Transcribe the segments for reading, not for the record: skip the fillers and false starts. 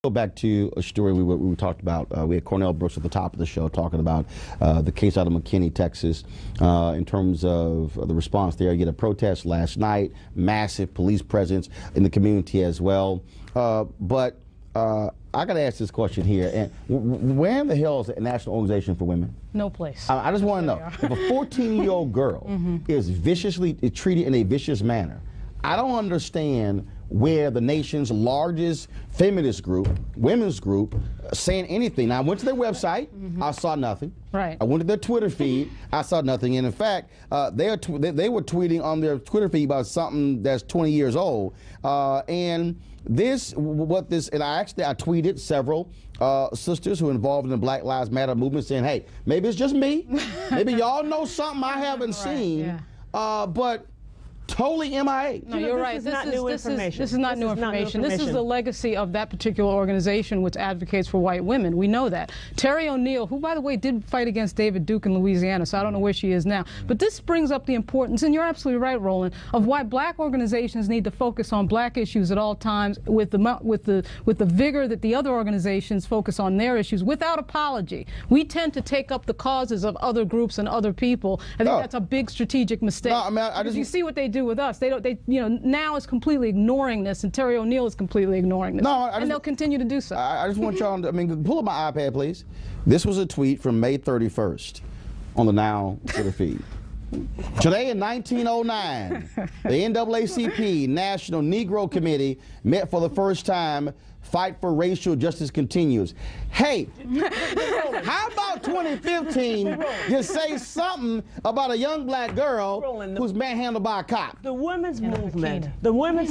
Go back to a story we talked about. We had Cornell Brooks at the top of the show talking about the case out of McKinney, Texas, in terms of the response there. You had a protest last night, massive police presence in the community as well. But I got to ask this question here. And where in the hell is the National Organization for Women? No place. I just want to know, if a 14-year-old girl is viciously treated in a vicious manner, I don't understand where the nation's largest feminist group, women's group, saying anything. Now, I went to their website, I saw nothing. Right. I went to their Twitter feed, I saw nothing. And in fact, they were tweeting on their Twitter feed about something that's 20 years old. And I tweeted several sisters who are involved in the Black Lives Matter movement saying, hey, maybe it's just me. Maybe y'all know something I haven't seen. But totally MIA. No, you're right. This is not new information. This is not new information. This is the legacy of that particular organization which advocates for white women. We know that. Terry O'Neill, who, by the way, did fight against David Duke in Louisiana, so I don't know where she is now. But this brings up the importance, and you're absolutely right, Roland, of why black organizations need to focus on black issues at all times with the vigor that the other organizations focus on their issues without apology. We tend to take up the causes of other groups and other people. I think that's a big strategic mistake. No, I mean, I just, you see what they do with us. Now is completely ignoring this, and Terry O'Neill is completely ignoring this. No, and they'll continue to do so. I just want y'all to, pull up my iPad, please. This was a tweet from May 31st on the Now Twitter feed. Today in 1909, the NAACP, National Negro Committee, met for the first time. Fight for racial justice continues. Hey, how about 2015 you say something about a young black girl who's manhandled by a cop? The women's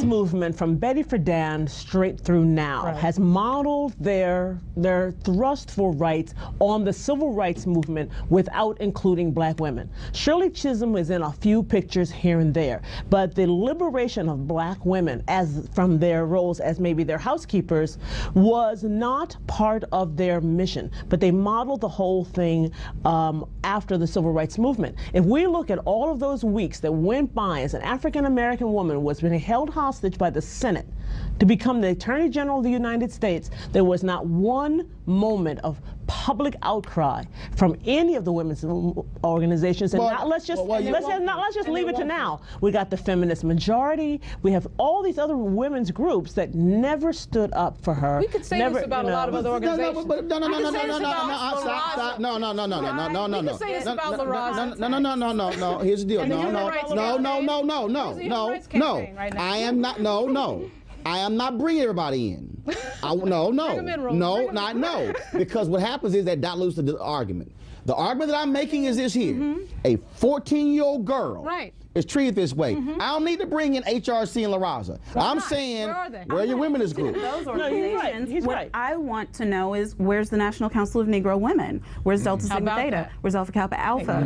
movement from Betty Friedan straight through now has modeled their thrust for rights on the civil rights movement without including black women. Shirley Chisholm is in a few pictures here and there, but the liberation of black women from their roles as maybe their housekeepers was not part of their mission, but they modeled the whole thing after the civil rights movement. If we look at all of those weeks that went by as an African-American woman was being held hostage by the Senate to become the Attorney General of the United States, there was not one moment of public outcry from any of the women's organizations. And let's just leave it to now. We got the feminist majority. We have all these other women's groups that never stood up for her. We could say this about a lot of other organizations. No. Here's the deal. I am not bringing everybody in. No. Because what happens is that dilutes the argument. The argument that I'm making is this here. A 14-year-old girl is treated this way. I don't need to bring in HRC and La Raza. I'm saying, where are your womenist groups? Those organizations, what I want to know is, where's the National Council of Negro Women? Where's Delta Sigma Theta? Where's Alpha Kappa Alpha?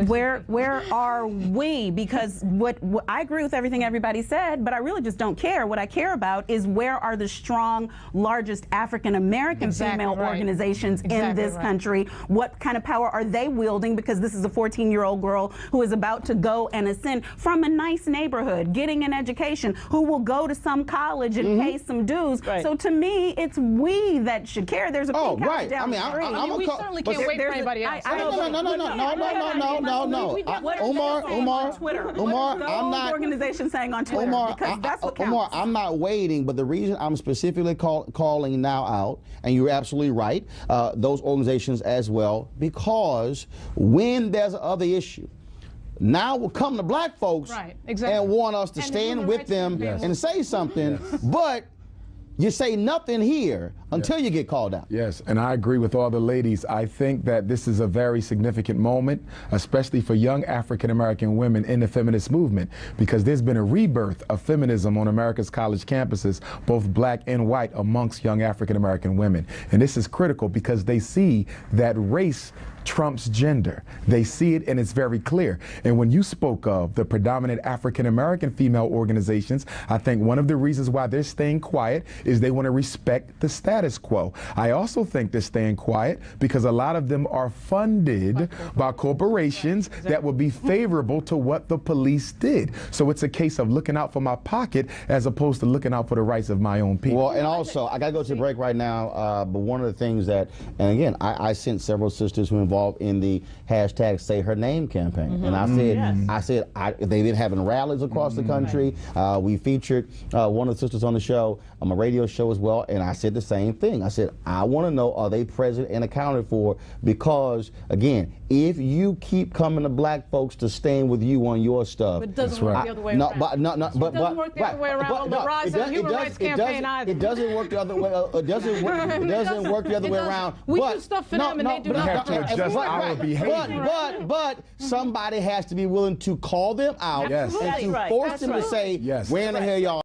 Where are we? Because what I agree with everything everybody said, but I really just don't care. What I care about is where are the strong, largest African-American female organizations in this country? What kind of power are they wielding? Because this is a 14-year-old girl who is about to go and ascend from a nice neighborhood, getting an education, who will go to some college and pay some dues. So to me, it's we that should care. There's a pink house down the street. We certainly can't wait for anybody else. No. Umar, I'm not. Organization saying on Twitter, because that's what counts. Umar, I'm not waiting, but the reason I'm specifically calling now out, and you're absolutely right, those organizations as well, because when there's other issue, now will come the black folks and want us to stand with them and say something, but you say nothing here until you get called out. Yes, and I agree with all the ladies. I think that this is a very significant moment, especially for young African-American women in the feminist movement, because there's been a rebirth of feminism on America's college campuses, both black and white, amongst young African-American women. And this is critical because they see that race trumps gender. They see it and it's very clear. And when you spoke of the predominant African American female organizations, I think one of the reasons why they're staying quiet is they want to respect the status quo. I also think they're staying quiet because a lot of them are funded by corporations that will be favorable to what the police did. So it's a case of looking out for my pocket as opposed to looking out for the rights of my own people. Well, and also, I got to go to break right now, but one of the things that, and again, I sent several sisters who are involved in the hashtag Say Her Name campaign. And I said, they've been having rallies across the country. We featured one of the sisters on the show, on my radio show as well, and I said the same thing. I said, I want to know, are they present and accounted for? Because, again, if you keep coming to black folks to stand with you on your stuff. But it doesn't work the other way around. It doesn't work the other way around on the Rise of the Human Rights campaign either. It doesn't work the other way. It doesn't work the other way around. We do stuff for them and they do not. But somebody has to be willing to call them out and to force them to say, where in the hell y'all